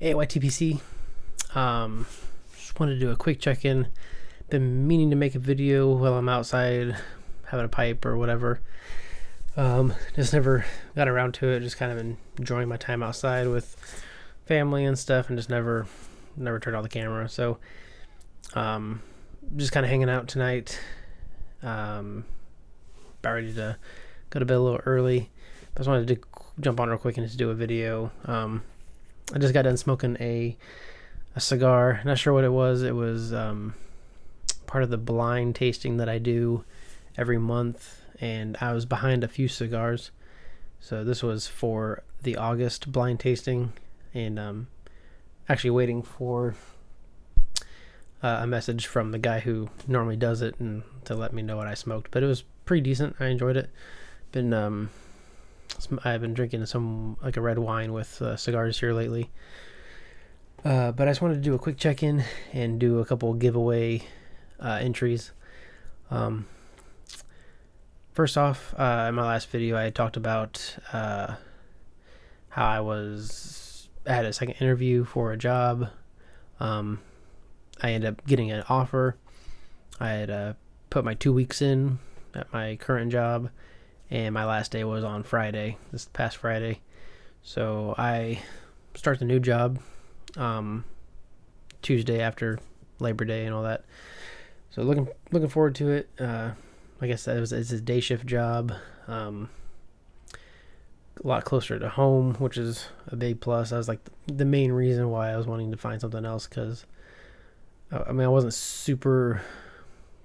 Hey, YTPC. Just wanted to do a quick check-in. Been meaning to make a video while I'm outside having a pipe or whatever. Just never got around to it. Just kind of enjoying my time outside with family and stuff, and just never turned on the camera. So, just kind of hanging out tonight. About ready to go to bed a little early. I just wanted to jump on real quick and just do a video. I just got done smoking a cigar. Not sure what it was. It was part of the blind tasting that I do every month, and I was behind a few cigars. So this was for the August blind tasting, and actually waiting for a message from the guy who normally does it and to let me know what I smoked. But it was pretty decent. I enjoyed it. I've been drinking some like a red wine with cigars here lately. But I just wanted to do a quick check-in and do a couple giveaway entries. First off, in my last video, I had talked about how I had a second interview for a job. I ended up getting an offer. I had put my 2 weeks in at my current job, and my last day was on Friday, this past Friday. So I start the new job Tuesday after Labor Day and all that. So looking forward to it. Like I said, it's a day shift job. A lot closer to home, which is a big plus. I was like the main reason why I was wanting to find something else, because I wasn't super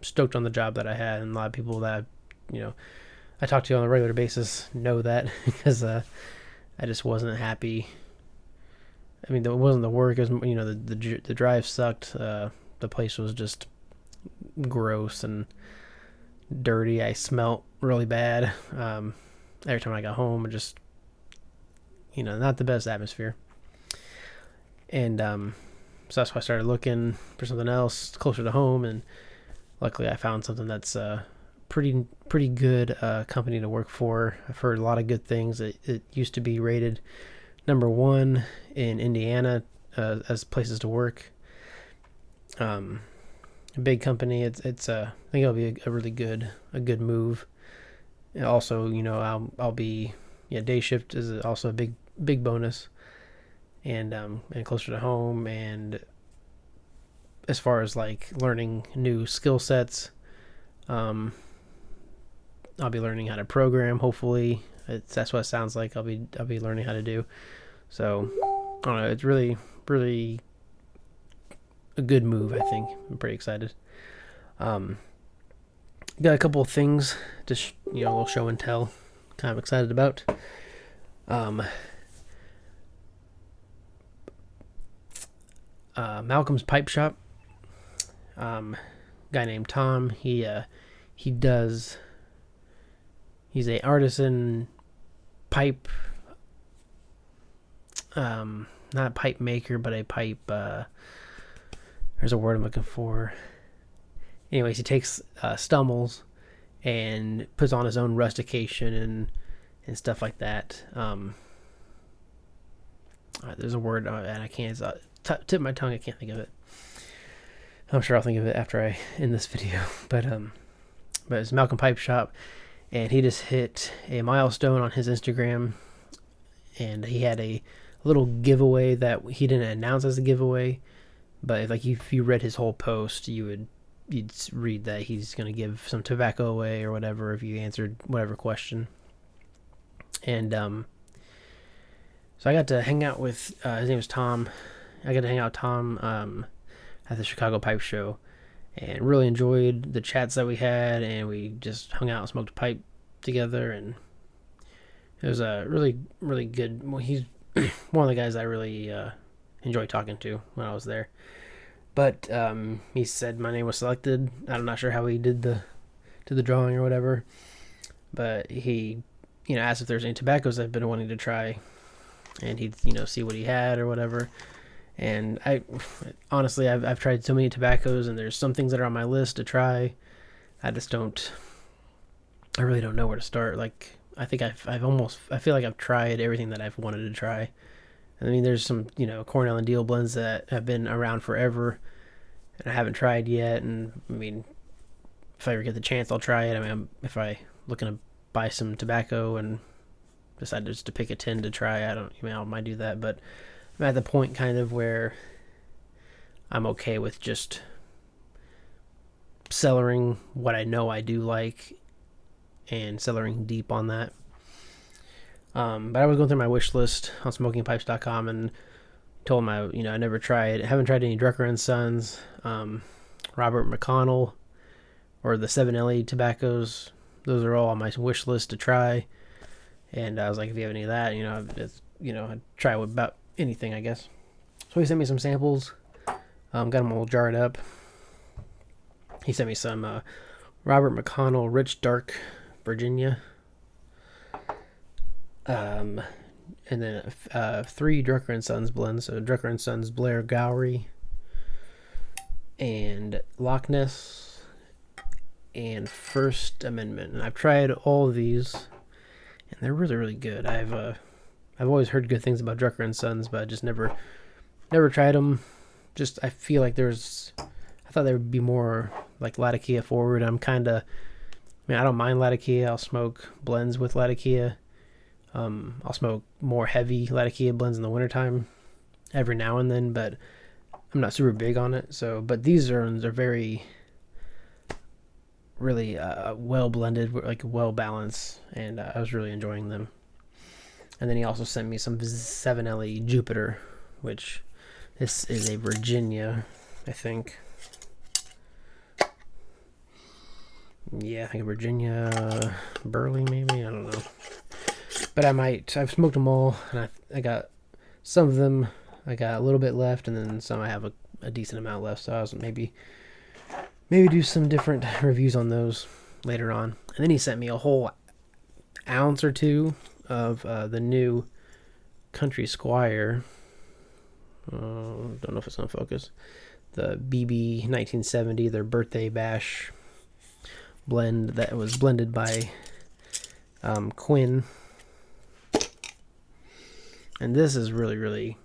stoked on the job that I had, and a lot of people that I talk to on a regular basis know that because I just wasn't happy. I mean, it wasn't the work. It was, the drive sucked. The place was just gross and dirty. I smelt really bad. Every time I got home, it just, not the best atmosphere. And so that's why I started looking for something else closer to home, and luckily I found something that's pretty good company to work for. I've heard a lot of good things. It used to be rated number 1 in Indiana as places to work. A big company. I think it'll be a really good move. And also, I'll be day shift is also a big bonus, and closer to home. And as far as like learning new skill sets, I'll be learning how to program. Hopefully, that's what it sounds like. I'll be learning how to do. So I don't know. It's really, really a good move. I think I'm pretty excited. Got a couple of things, just a little show and tell. Kind of excited about. Malcolm's Pipe Shop. Guy named Tom. He's a artisan pipe, not a pipe maker, but a pipe, there's a word I'm looking for. Anyways, he takes stummels and puts on his own rustication and stuff like that. There's a word, and I can't, tip of my tongue, I can't think of it. I'm sure I'll think of it after I end this video. But it's Malcolm Pipe Shop. And he just hit a milestone on his Instagram, and he had a little giveaway that he didn't announce as a giveaway, but like if you read his whole post, you'd read that he's going to give some tobacco away or whatever if you answered whatever question. And so I got to hang out with his name is Tom. I got to hang out with Tom at the Chicago Pipe Show, and really enjoyed the chats that we had, and we just hung out and smoked a pipe together, and it was a really, really good. Well, he's one of the guys I really enjoyed talking to when I was there. But he said my name was selected. I'm not sure how he did the drawing or whatever, but he asked if there's any tobaccos I've been wanting to try, and he'd see what he had or whatever. And honestly, I've tried so many tobaccos, and there's some things that are on my list to try. I really don't know where to start. Like, I think I feel like I've tried everything that I've wanted to try I mean, there's some, Cornell and Deal blends that have been around forever and I haven't tried yet. And I mean, if I ever get the chance, I'll try it. I mean, if I looking to buy some tobacco and decide just to pick a tin to try, I might do that. But I'm at the point kind of where I'm okay with just cellaring what I know I do like and cellaring deep on that. But I was going through my wish list on smokingpipes.com and told him I haven't tried any Drucker & Sons, Robert McConnell, or the 7LE tobaccos. Those are all on my wish list to try. And I was like, if you have any of that, I'd try with about anything, I guess. So he sent me some samples. Got them all jarred up. He sent me some Robert McConnell Rich Dark Virginia. And then 3 Drucker & Sons blends. So Drucker & Sons Blair Gowrie and Loch Ness and First Amendment. And I've tried all of these, and they're really, really good. I've always heard good things about Drucker & Sons, but I just never tried them. Just I feel like I thought there would be more like Latakia forward. I don't mind Latakia. I'll smoke blends with Latakia. I'll smoke more heavy Latakia blends in the wintertime every now and then, but I'm not super big on it. So, but these are very, really well blended, like well balanced, and I was really enjoying them. And then he also sent me some 7LE Jupiter, which this is a Virginia, I think. Yeah, I think a Virginia Burley, maybe. I don't know. But I've smoked them all, and I got some of them, I got a little bit left, and then some I have a decent amount left, so I was maybe do some different reviews on those later on. And then he sent me a whole ounce or two of the new Country Squire. Don't know if it's on focus. The BB 1970, their birthday bash blend that was blended by Quinn. And this is really, really,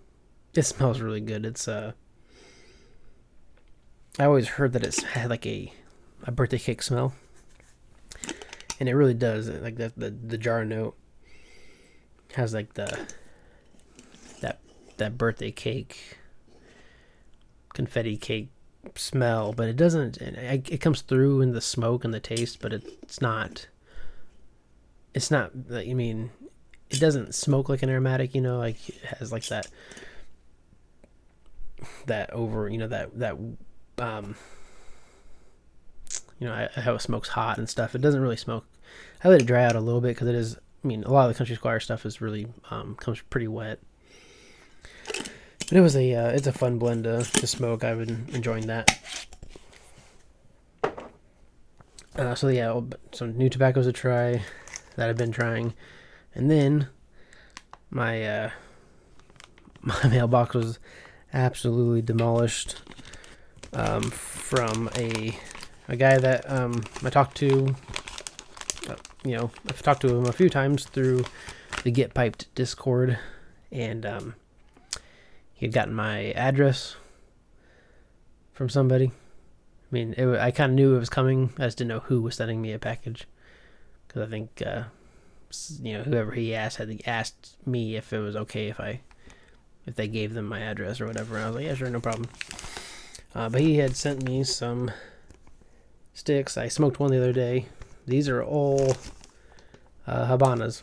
it smells really good. It's I always heard that it's had like a birthday cake smell, and it really does. Like the jar note has like that birthday cake, confetti cake smell, but it doesn't. It comes through in the smoke and the taste, but it's not. I mean, it doesn't smoke like an aromatic, like it has like that over, how it smokes hot and stuff. It doesn't really smoke. I let it dry out a little bit because it is, I mean, a lot of the Country Squire stuff is really, comes pretty wet. But it was it's a fun blend to smoke. I've been enjoying that. So yeah, some new tobaccos to try that I've been trying. And then my mailbox was absolutely demolished from a guy that I talked to. I've talked to him a few times through the Get Piped Discord, and he had gotten my address from somebody. I mean, I kind of knew it was coming. I just didn't know who was sending me a package, because I think whoever he asked had asked me if it was okay if they gave them my address or whatever. And I was like, yeah, sure, no problem. But he had sent me some sticks. I smoked one the other day. These are all Habanas,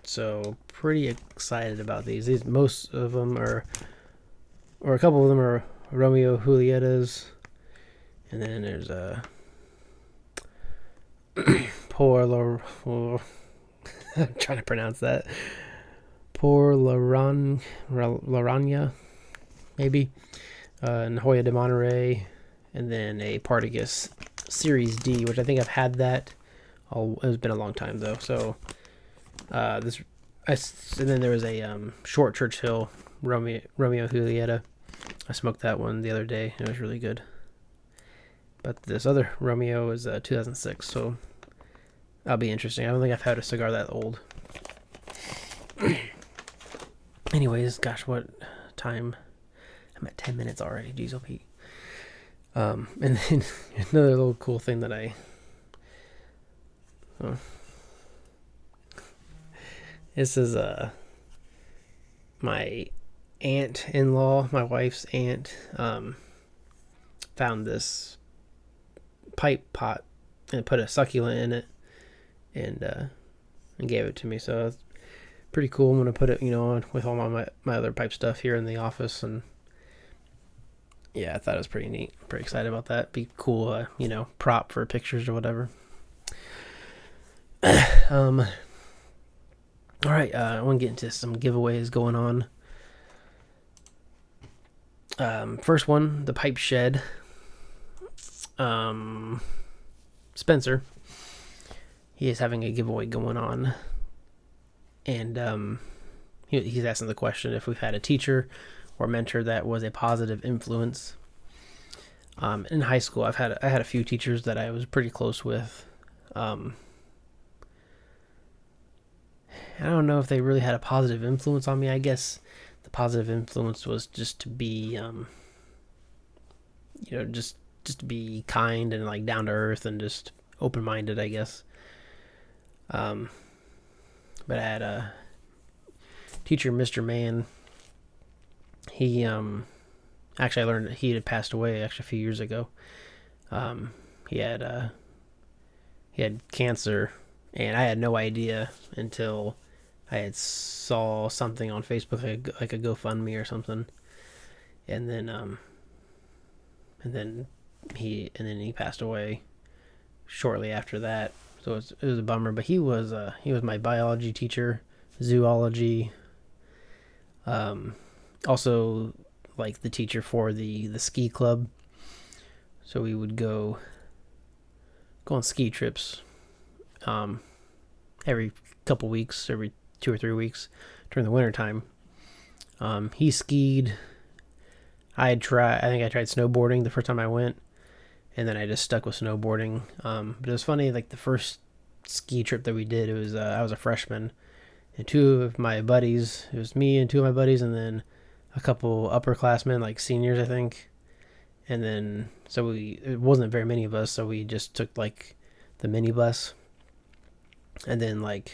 so pretty excited about these. Most of them or a couple of them are Romeo Julietas, and then there's a I'm trying to pronounce that. Pour Laranja, maybe. And Hoya de Monterey, and then a Partagas Series D, which I think I've had that. It's been a long time though. So and then there was a Short Churchill Romeo Julieta. I smoked that one the other day. It was really good. But this other Romeo is 2006, so that'll be interesting. I don't think I've had a cigar that old. anyways, gosh, what time? I'm at 10 minutes already. Jeez, Pete. And then another little cool thing that this is my aunt-in-law, my wife's aunt, found this pipe pot and put a succulent in it, and gave it to me. So it's pretty cool. I'm gonna put it, on with all my other pipe stuff here in the office, and yeah, I thought it was pretty neat. I'm pretty excited about that. Be cool, prop for pictures or whatever. All right, I want to get into some giveaways going on. First one, the pipe shed. Spencer, he is having a giveaway going on, and he's asking the question if we've had a teacher or mentor that was a positive influence. In high school, I had a few teachers that I was pretty close with. I don't know if they really had a positive influence on me. I guess the positive influence was just to be, just to be kind and like down to earth and just open-minded, I guess. But I had a teacher, Mr. Mann. He actually, I learned that he had passed away actually a few years ago. He had cancer, and I had no idea until I had saw something on Facebook, like a GoFundMe or something, and then he passed away shortly after that. So it was a bummer. But he was my biology teacher, zoology. Also, like the teacher for the ski club. So we would go on ski trips every couple weeks, every 2 or 3 weeks during the winter time. He skied. I think I tried snowboarding the first time I went, and then I just stuck with snowboarding. But it was funny, like the first ski trip that we did, it was I was a freshman, and two of my buddies, it was me and two of my buddies, and then a couple upperclassmen, like seniors, I think. And then, so it wasn't very many of us, so we just took like the minibus. And then like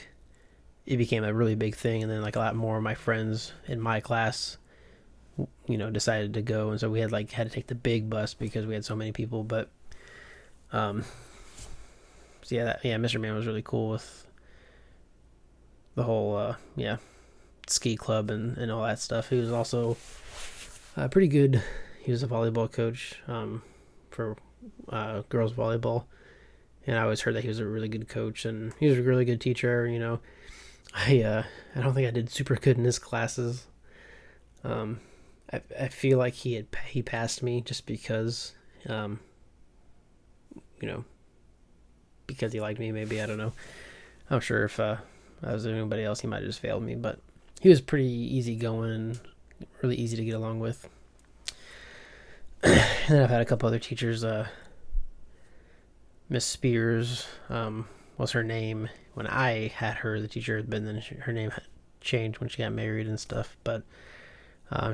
it became a really big thing, and then like a lot more of my friends in my class, decided to go, and so we had to take the big bus because we had so many people. But so Mr. Mann was really cool with the whole ski club and all that stuff. He was also pretty good. He was a volleyball coach for girls volleyball, and I always heard that he was a really good coach, and he was a really good teacher. I don't think I did super good in his classes. I feel like he passed me just because because he liked me, maybe. I don't know. I'm sure if I was anybody else, he might have just failed me, but he was pretty easygoing and really easy to get along with. And then I've had a couple other teachers. Miss Spears was her name when I had her, the teacher, but then her name had changed when she got married and stuff. But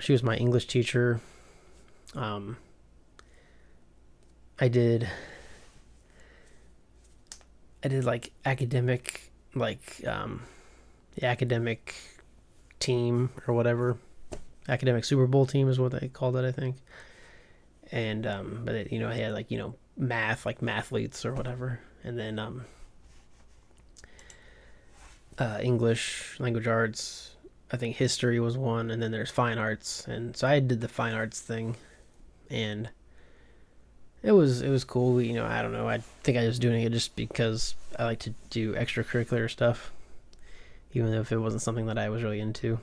she was my English teacher. I did like academic, the academic team or whatever. Academic Super Bowl team is what they called it, I think. And but it, he had math, like mathletes or whatever, and then English, language arts, I think history was one, and then there's fine arts. And so I did the fine arts thing, and it was cool. I don't know, I think I was doing it just because I like to do extracurricular stuff, even if it wasn't something that I was really into.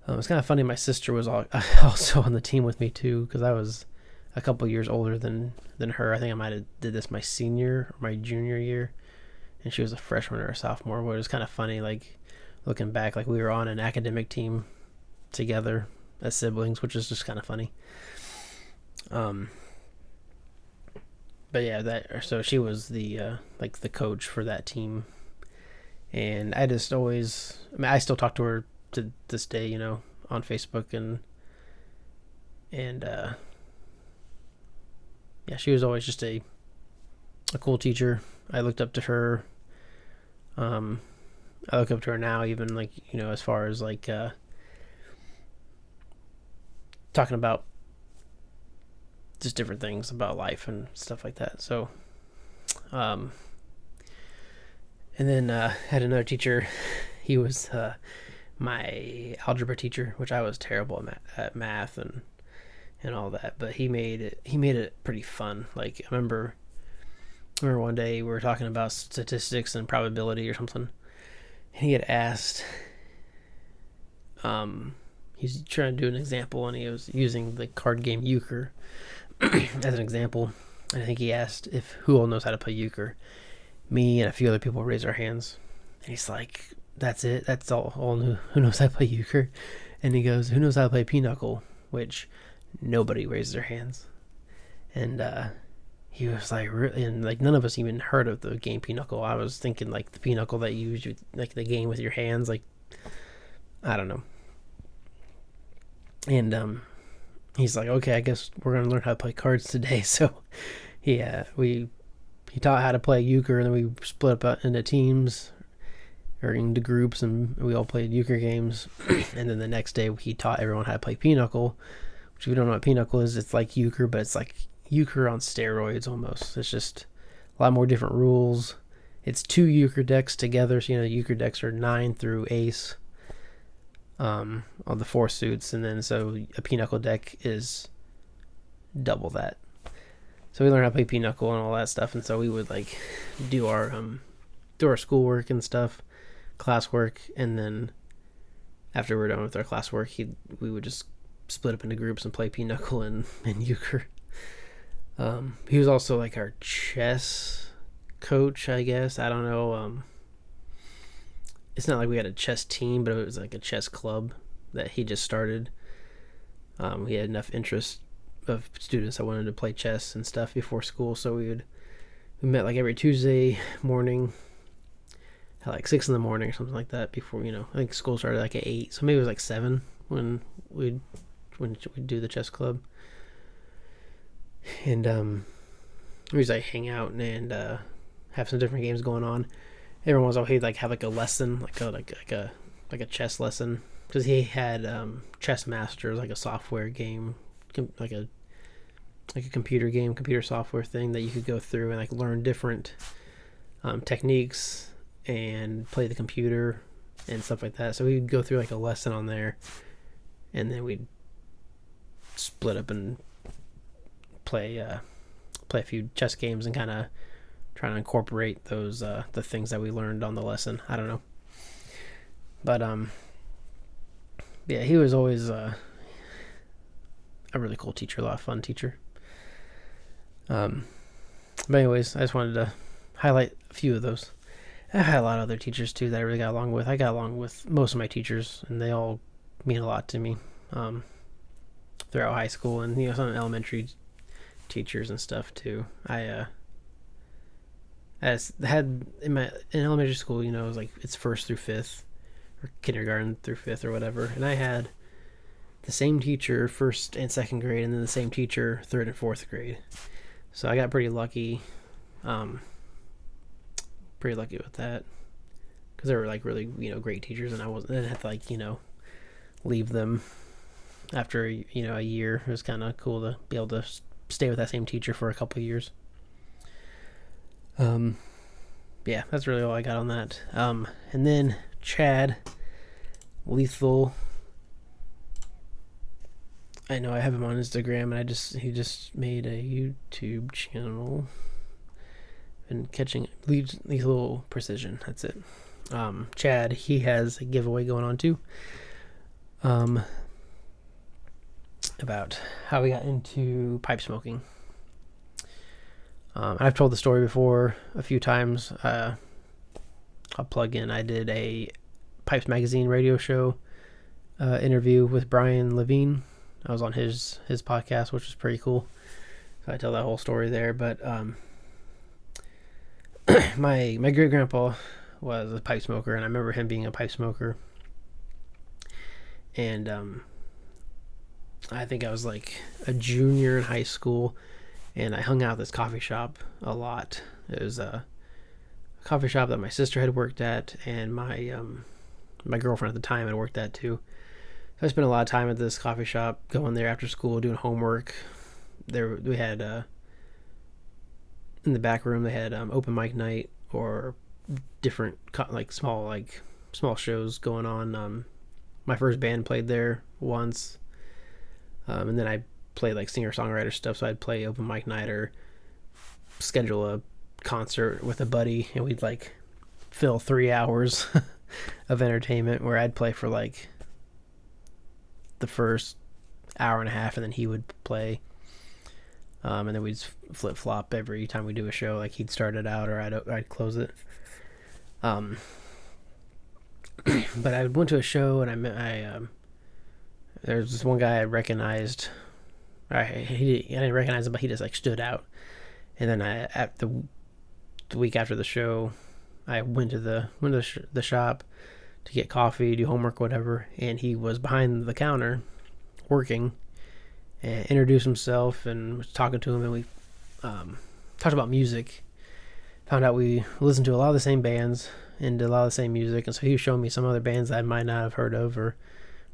It's kind of funny, my sister was also on the team with me too, because I was a couple years older than her. I think I might have did this my senior or my junior year, and she was a freshman or a sophomore. But it was kind of funny, like looking back, like we were on an academic team together as siblings, which is just kind of funny. But yeah, so she was the the coach for that team, and I just always, I still talk to her to this day, you know, on Facebook and yeah, she was always just a cool teacher. I looked up to her. I look up to her now, even like, you know, as far as like talking about just different things about life and stuff like that. So, and then had another teacher. He was my algebra teacher, which I was terrible at math and all that, but he made it pretty fun. Like I remember one day we were talking about statistics and probability or something, and he had asked, he's trying to do an example, and he was using the card game euchre as an example. And I think he asked if who all knows how to play euchre. Me and a few other people raised our hands, and he's like, "That's it. That's all who knows how to play euchre." And he goes, "Who knows how to play pinochle?" Which nobody raised their hands. And he was like, really, and like none of us even heard of the game pinochle. I was thinking like the pinochle that you use, like the game with your hands, like I don't know. And he's like, "Okay, I guess we're gonna learn how to play cards today." So he taught how to play euchre, and then we split up into teams or into groups, and we all played euchre games. And then the next day he taught everyone how to play pinochle, which if you don't know what pinochle is, it's like euchre, but it's like euchre on steroids almost. It's just a lot more different rules. It's 2 euchre decks together, so you know the euchre decks are 9 through ace on the 4 suits, and then so a pinochle deck is double that. So we learned how to play pinochle and all that stuff, and so we would like do our schoolwork and stuff, classwork, and then after we're done with our classwork, we would just split up into groups and play pinochle and euchre. He was also like our chess coach, I guess. I don't know. It's not like we had a chess team, but it was like a chess club that he just started. We had enough interest of students that wanted to play chess and stuff before school, so we met like every Tuesday morning at like 6 in the morning or something like that. Before, you know, I think school started like at 8, so maybe it was like 7 when we'd do the chess club. And we just like hang out and have some different games going on. Every once in a while he'd like have like a lesson, like a chess lesson, because he had Chess Masters, like a software game, like a computer game, computer software thing that you could go through and like learn different techniques and play the computer and stuff like that. So we'd go through like a lesson on there, and then we'd split up and play a few chess games and kind of trying to incorporate those the things that we learned on the lesson. I don't know, but yeah, he was always a really cool teacher, a lot of fun teacher. But anyways, I just wanted to highlight a few of those. I had a lot of other teachers too that I really got along with. I got along with most of my teachers, and they all mean a lot to me throughout high school, and you know, some elementary teachers and stuff too. I had in elementary school, you know, it was like it's 1st through 5th, or kindergarten through 5th or whatever, and I had the same teacher 1st and 2nd grade, and then the same teacher 3rd and 4th grade. So I got pretty lucky with that, because they were like really, you know, great teachers, and I didn't have to like, you know, leave them after, you know, a year. It was kind of cool to be able to stay with that same teacher for a couple of years. Yeah, that's really all I got on that. And then Chad Lethal, I know I have him on Instagram, and he just made a YouTube channel. Been catching Lethal Precision. That's it. Chad, he has a giveaway going on too. About how we got into pipe smoking. I've told the story before a few times. I'll plug in. I did a Pipes Magazine radio show interview with Brian Levine. I was on his podcast, which was pretty cool. So I tell that whole story there. But my great grandpa was a pipe smoker, and I remember him being a pipe smoker. and I think I was like a junior in high school, and I hung out at this coffee shop a lot. It was a coffee shop that my sister had worked at, and my girlfriend at the time had worked at too. So I spent a lot of time at this coffee shop, going there after school, doing homework. We had in the back room they had open mic night or different small shows going on. My first band played there once, and then I played like singer-songwriter stuff, so I'd play open mic night or schedule a concert with a buddy, and we'd like fill 3 hours of entertainment where I'd play for like the first hour and a half, and then he would play, and then we'd flip-flop every time we do a show. Like he'd start it out or I'd close it. But I went to a show, and there's this one guy I recognized. I didn't recognize him, but he just like stood out. And then at the week after the show, I went to the shop to get coffee, do homework, whatever, and he was behind the counter working, and introduced himself and was talking to him, and we talked about music. Found out we listened to a lot of the same bands and did a lot of the same music, and so he was showing me some other bands that I might not have heard of, or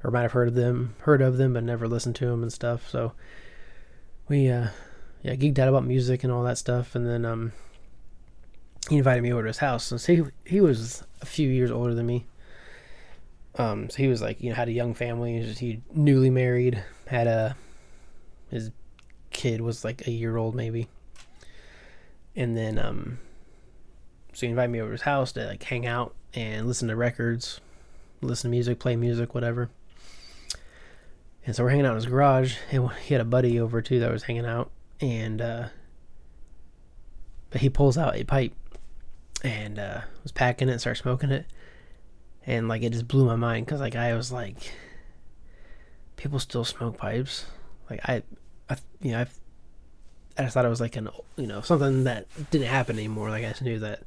might have heard of them but never listened to them and stuff. So we geeked out about music and all that stuff, and then he invited me over to his house. And so he was a few years older than me. So he was like, had a young family. He newly married, his kid was like a year old maybe. And then so he invited me over to his house to like hang out and listen to records, listen to music, play music, whatever. And so we're hanging out in his garage, and he had a buddy over too that was hanging out, and but he pulls out a pipe and was packing it and started smoking it, and like it just blew my mind, because like I was like, people still smoke pipes. Like I just thought it was like something that didn't happen anymore. Like I just knew that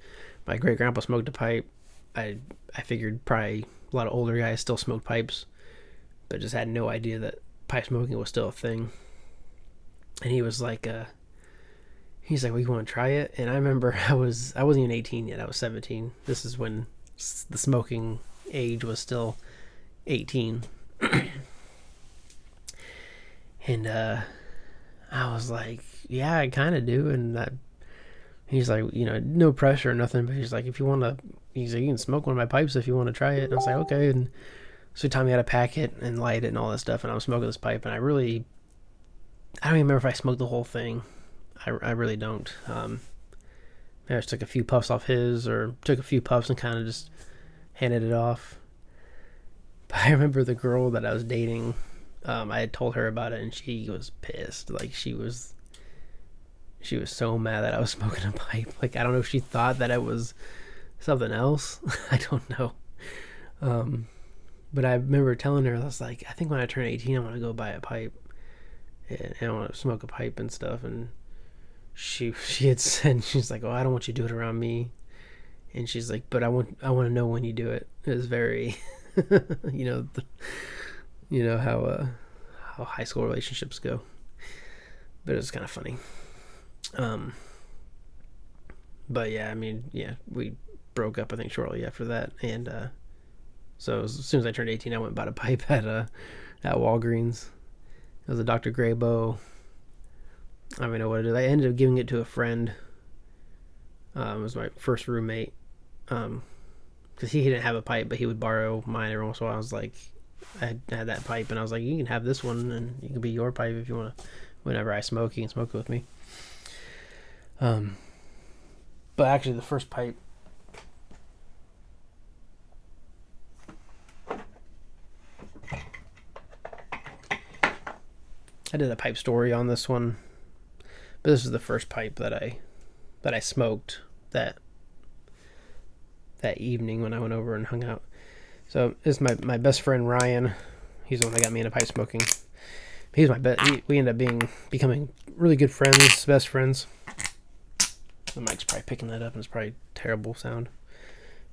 my great grandpa smoked a pipe. I figured probably a lot of older guys still smoked pipes, but just had no idea that pipe smoking was still a thing. And he was like, he's like, well, you want to try it? And I remember I wasn't even 18 yet. I was 17. This is when the smoking age was still 18. And I was like, yeah, I kind of do. And he's like, no pressure or nothing, but he's like, if you want to, he's like, you can smoke one of my pipes if you want to try it. And I was like, okay. And so he taught me how to pack it and light it and all that stuff, and I was smoking this pipe, and I don't even remember if I smoked the whole thing. I really don't. I just took a few puffs off his, or took a few puffs and kind of just handed it off. But I remember the girl that I was dating, I had told her about it, and she was pissed. Like she was so mad that I was smoking a pipe. Like I don't know if she thought that it was something else. I don't know. But I remember telling her, I was like, I think when I turn 18, I want to go buy a pipe, and I want to smoke a pipe and stuff. And she had said, she's like, oh, I don't want you to do it around me. And she's like, but I want to know when you do it. It was very, how high school relationships go. But it was kind of funny. But yeah, we broke up, I think, shortly after that. And so as soon as I turned 18, I went and bought a pipe at Walgreens. It was a Dr. Graybo. I don't even know what it is. I ended up giving it to a friend. It was my first roommate. Because he didn't have a pipe, but he would borrow mine every once in a while. I was like, I had that pipe, and I was like, you can have this one, and it can be your pipe if you want to. Whenever I smoke, you can smoke with me. But actually, the first pipe, I did a pipe story on this one, but this is the first pipe that I smoked that evening when I went over and hung out. So this is my best friend Ryan. He's the one that got me into pipe smoking. He's my we ended up becoming really good friends, best friends. The mic's probably picking that up, and it's probably terrible sound.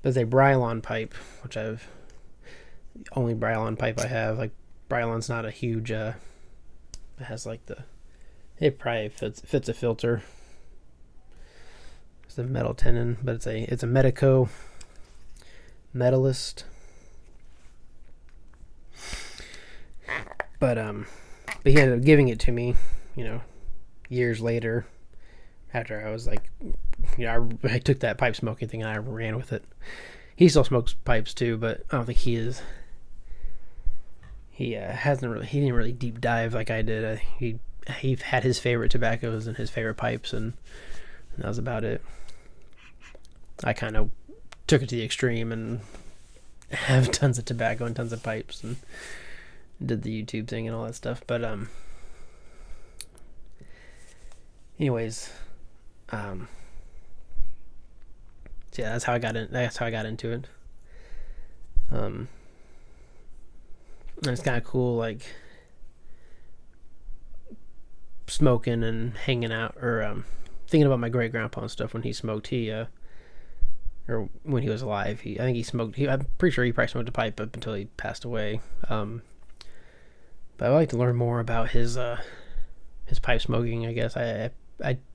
But it's a Brylon pipe, which only Brylon pipe I have. Like, Brylon's not a huge, it has like it probably fits a filter. It's a metal tenon, but it's a Medico Metalist. But he ended up giving it to me, years later, after I was like, I took that pipe smoking thing and I ran with it. He still smokes pipes too, but I don't think he is. He didn't really deep dive like I did. He had his favorite tobaccos and his favorite pipes, and that was about it. I kind of took it to the extreme and have tons of tobacco and tons of pipes and did the YouTube thing and all that stuff. But anyways, so yeah, that's how I got into it. And it's kind of cool, like smoking and hanging out, or thinking about my great grandpa and stuff when he smoked. Or when he was alive, I think he smoked. I'm pretty sure he probably smoked a pipe up until he passed away. But I'd like to learn more about his pipe smoking. I guess I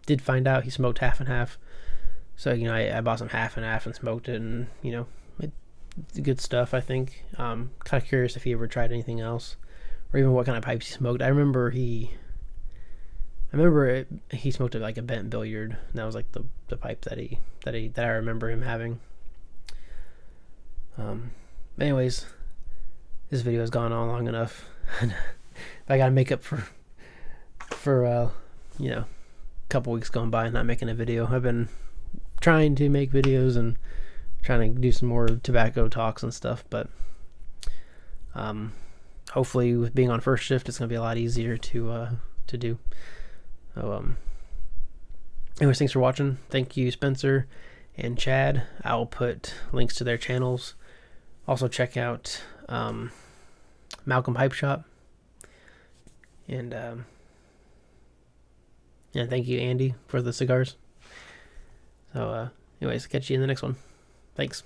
did find out he smoked half and half. So I bought some half and half and smoked it, and it's good stuff. I think. Kind of curious if he ever tried anything else, or even what kind of pipes he smoked. I remember he smoked like a bent billiard, and that was like the pipe that I remember him having. Anyways, this video has gone on long enough. I gotta make up for a couple weeks going by and not making a video. I've been trying to make videos and trying to do some more tobacco talks and stuff, but hopefully with being on first shift, it's gonna be a lot easier to do. So anyways, thanks for watching. Thank you, Spencer and Chad. I'll put links to their channels. Also check out Malcolm Pipe Shop. And thank you, Andy, for the cigars. So anyways, catch you in the next one. Thanks.